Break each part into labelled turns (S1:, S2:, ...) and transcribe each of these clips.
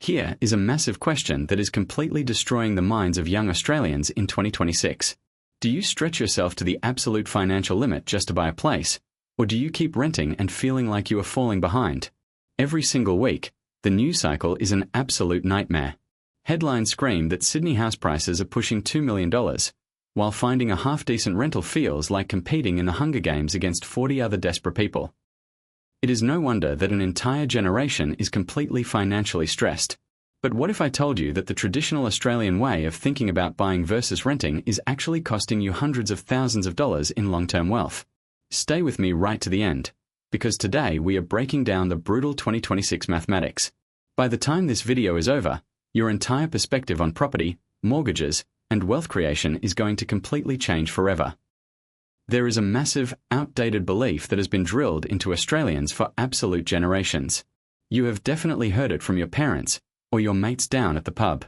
S1: Here is a massive question that is completely destroying the minds of young Australians in 2026. Do you stretch yourself to the absolute financial limit just to buy a place, or do you keep renting and feeling like you are falling behind? Every single week, the news cycle is an absolute nightmare. Headlines scream that Sydney house prices are pushing $2 million, while finding a half-decent rental feels like competing in the Hunger Games against 40 other desperate people. It is no wonder that an entire generation is completely financially stressed. But what if I told you that the traditional Australian way of thinking about buying versus renting is actually costing you hundreds of thousands of dollars in long-term wealth? Stay with me right to the end, because today we are breaking down the brutal 2026 mathematics. By the time this video is over, your entire perspective on property, mortgages, and wealth creation is going to completely change forever. There is a massive, outdated belief that has been drilled into Australians for absolute generations. You have definitely heard it from your parents or your mates down at the pub.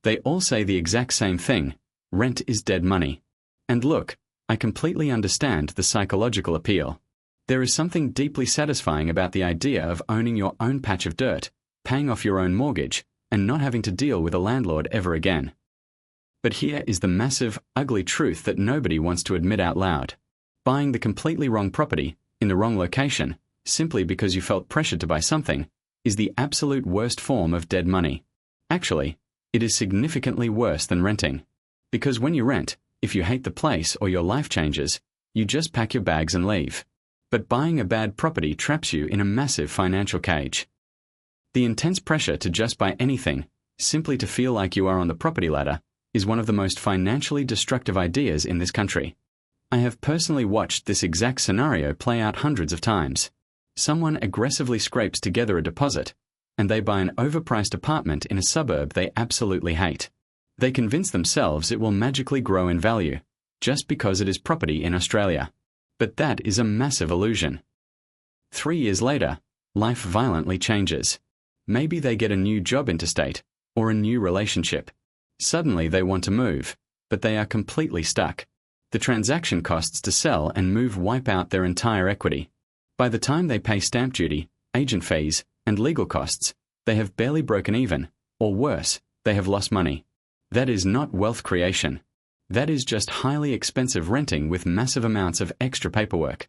S1: They all say the exact same thing: rent is dead money. And look, I completely understand the psychological appeal. There is something deeply satisfying about the idea of owning your own patch of dirt, paying off your own mortgage, and not having to deal with a landlord ever again. But here is the massive, ugly truth that nobody wants to admit out loud. Buying the completely wrong property, in the wrong location, simply because you felt pressured to buy something, is the absolute worst form of dead money. Actually, it is significantly worse than renting. Because when you rent, if you hate the place or your life changes, you just pack your bags and leave. But buying a bad property traps you in a massive financial cage. The intense pressure to just buy anything, simply to feel like you are on the property ladder, is one of the most financially destructive ideas in this country. I have personally watched this exact scenario play out hundreds of times. Someone aggressively scrapes together a deposit, and they buy an overpriced apartment in a suburb they absolutely hate. They convince themselves it will magically grow in value, just because it is property in Australia. But that is a massive illusion. 3 years later, life violently changes. Maybe they get a new job interstate, or a new relationship. Suddenly they want to move, but they are completely stuck. The transaction costs to sell and move wipe out their entire equity. By the time they pay stamp duty, agent fees, and legal costs, they have barely broken even, or worse, they have lost money. That is not wealth creation. That is just highly expensive renting with massive amounts of extra paperwork.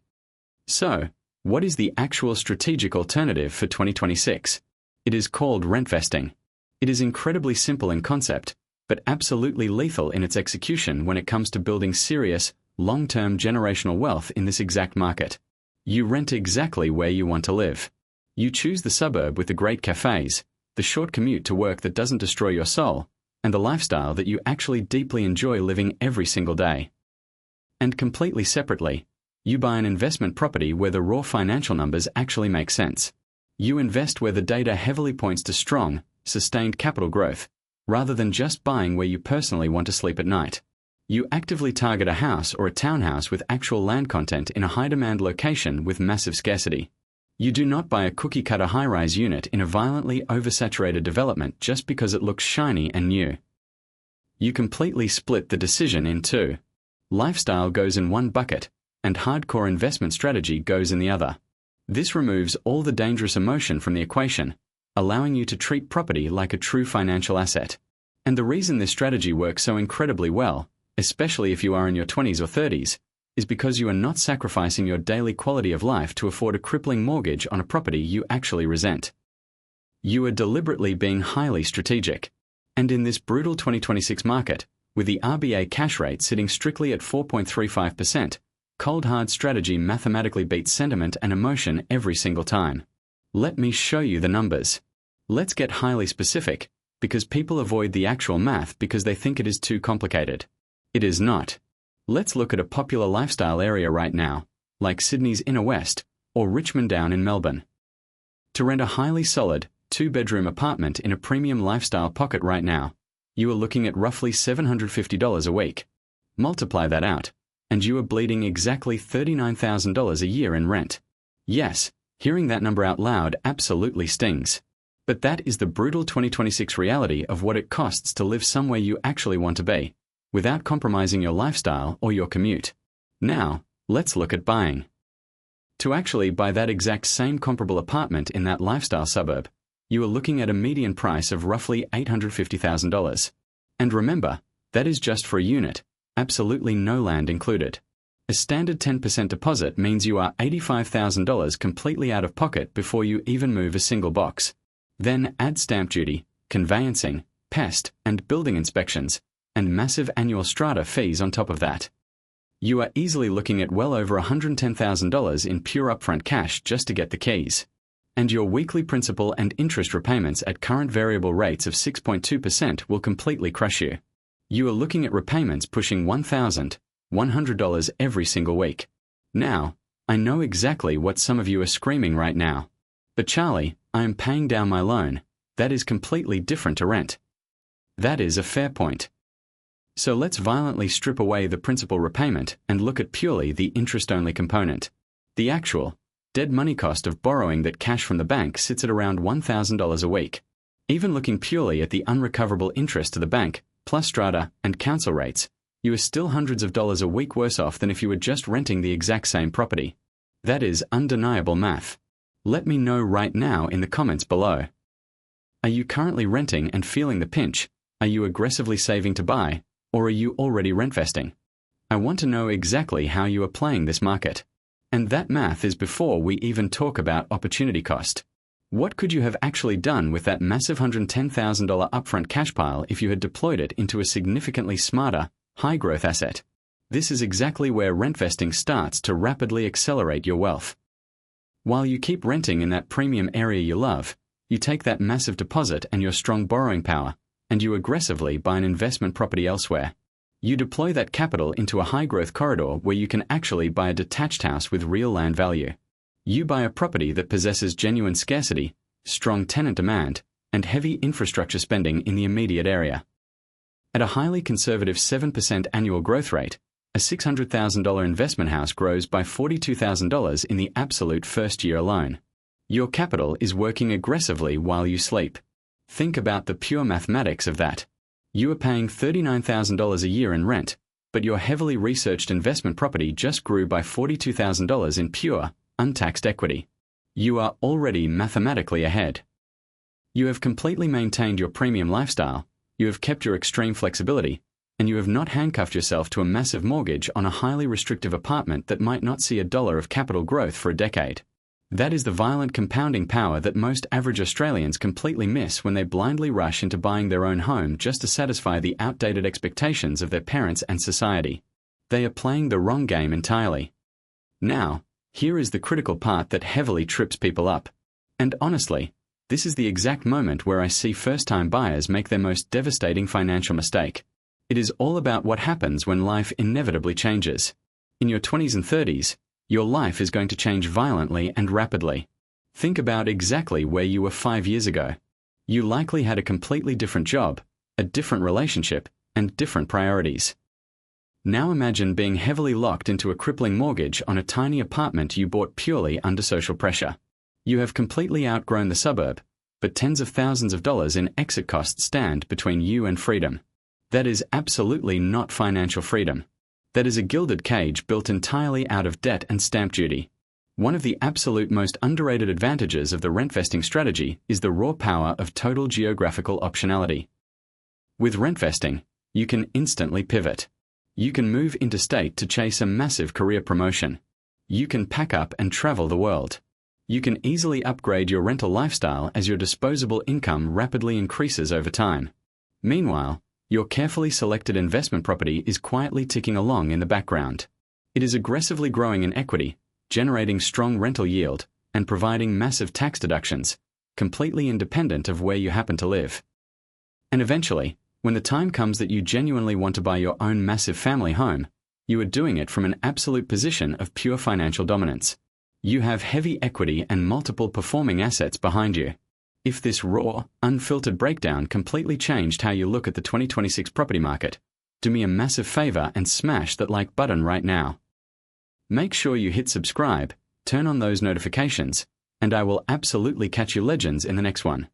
S1: So, what is the actual strategic alternative for 2026? It is called rentvesting. It is incredibly simple in concept, but absolutely lethal in its execution when it comes to building serious, long-term generational wealth in this exact market. You rent exactly where you want to live. You choose the suburb with the great cafes, the short commute to work that doesn't destroy your soul, and the lifestyle that you actually deeply enjoy living every single day. And completely separately, you buy an investment property where the raw financial numbers actually make sense. You invest where the data heavily points to strong, sustained capital growth, rather than just buying where you personally want to sleep at night. You actively target a house or a townhouse with actual land content in a high-demand location with massive scarcity. You do not buy a cookie-cutter high-rise unit in a violently oversaturated development just because it looks shiny and new. You completely split the decision in two. Lifestyle goes in one bucket, and hardcore investment strategy goes in the other. This removes all the dangerous emotion from the equation, allowing you to treat property like a true financial asset. And the reason this strategy works so incredibly well, especially if you are in your 20s or 30s, is because you are not sacrificing your daily quality of life to afford a crippling mortgage on a property you actually resent. You are deliberately being highly strategic. And in this brutal 2026 market, with the RBA cash rate sitting strictly at 4.35%, cold hard strategy mathematically beats sentiment and emotion every single time. Let me show you the numbers. Let's get highly specific, because people avoid the actual math because they think it is too complicated. It is not. Let's look at a popular lifestyle area right now, like Sydney's Inner West or Richmond down in Melbourne. To rent a highly solid, 2-bedroom apartment in a premium lifestyle pocket right now, you are looking at roughly $750 a week. Multiply that out, and you are bleeding exactly $39,000 a year in rent. Yes, hearing that number out loud absolutely stings. But that is the brutal 2026 reality of what it costs to live somewhere you actually want to be, without compromising your lifestyle or your commute. Now, let's look at buying. To actually buy that exact same comparable apartment in that lifestyle suburb, you are looking at a median price of roughly $850,000. And remember, that is just for a unit, absolutely no land included. A standard 10% deposit means you are $85,000 completely out of pocket before you even move a single box. Then add stamp duty, conveyancing, pest and building inspections, and massive annual strata fees on top of that. You are easily looking at well over $110,000 in pure upfront cash just to get the keys. And your weekly principal and interest repayments at current variable rates of 6.2% will completely crush you. You are looking at repayments pushing $1,100 every single week. Now, I know exactly what some of you are screaming right now. But Charlie, I am paying down my loan. That is completely different to rent. That is a fair point. So let's violently strip away the principal repayment and look at purely the interest-only component. The actual, dead money cost of borrowing that cash from the bank sits at around $1,000 a week. Even looking purely at the unrecoverable interest to the bank, plus strata and council rates, you are still hundreds of dollars a week worse off than if you were just renting the exact same property. That is undeniable math. Let me know right now in the comments below. Are you currently renting and feeling the pinch? Are you aggressively saving to buy? Or are you already rentvesting? I want to know exactly how you are playing this market. And that math is before we even talk about opportunity cost. What could you have actually done with that massive $110,000 upfront cash pile if you had deployed it into a significantly smarter, high-growth asset? This is exactly where rentvesting starts to rapidly accelerate your wealth. While you keep renting in that premium area you love, you take that massive deposit and your strong borrowing power, and you aggressively buy an investment property elsewhere. You deploy that capital into a high-growth corridor where you can actually buy a detached house with real land value. You buy a property that possesses genuine scarcity, strong tenant demand, and heavy infrastructure spending in the immediate area. At a highly conservative 7% annual growth rate, a $600,000 investment house grows by $42,000 in the absolute first year alone. Your capital is working aggressively while you sleep. Think about the pure mathematics of that. You are paying $39,000 a year in rent, but your heavily researched investment property just grew by $42,000 in pure, untaxed equity. You are already mathematically ahead. You have completely maintained your premium lifestyle, you have kept your extreme flexibility, and you have not handcuffed yourself to a massive mortgage on a highly restrictive apartment that might not see a dollar of capital growth for a decade. That is the violent compounding power that most average Australians completely miss when they blindly rush into buying their own home just to satisfy the outdated expectations of their parents and society. They are playing the wrong game entirely. Now, here is the critical part that heavily trips people up. And honestly, this is the exact moment where I see first-time buyers make their most devastating financial mistake. It is all about what happens when life inevitably changes. In your 20s and 30s, your life is going to change violently and rapidly. Think about exactly where you were 5 years ago. You likely had a completely different job, a different relationship, and different priorities. Now imagine being heavily locked into a crippling mortgage on a tiny apartment you bought purely under social pressure. You have completely outgrown the suburb, but tens of thousands of dollars in exit costs stand between you and freedom. That is absolutely not financial freedom. That is a gilded cage built entirely out of debt and stamp duty. One of the absolute most underrated advantages of the rentvesting strategy is the raw power of total geographical optionality. With rentvesting, you can instantly pivot. You can move interstate to chase a massive career promotion. You can pack up and travel the world. You can easily upgrade your rental lifestyle as your disposable income rapidly increases over time. Meanwhile, your carefully selected investment property is quietly ticking along in the background. It is aggressively growing in equity, generating strong rental yield, and providing massive tax deductions, completely independent of where you happen to live. And eventually, when the time comes that you genuinely want to buy your own massive family home, you are doing it from an absolute position of pure financial dominance. You have heavy equity and multiple performing assets behind you. If this raw, unfiltered breakdown completely changed how you look at the 2026 property market, do me a massive favor and smash that like button right now. Make sure you hit subscribe, turn on those notifications, and I will absolutely catch you legends in the next one.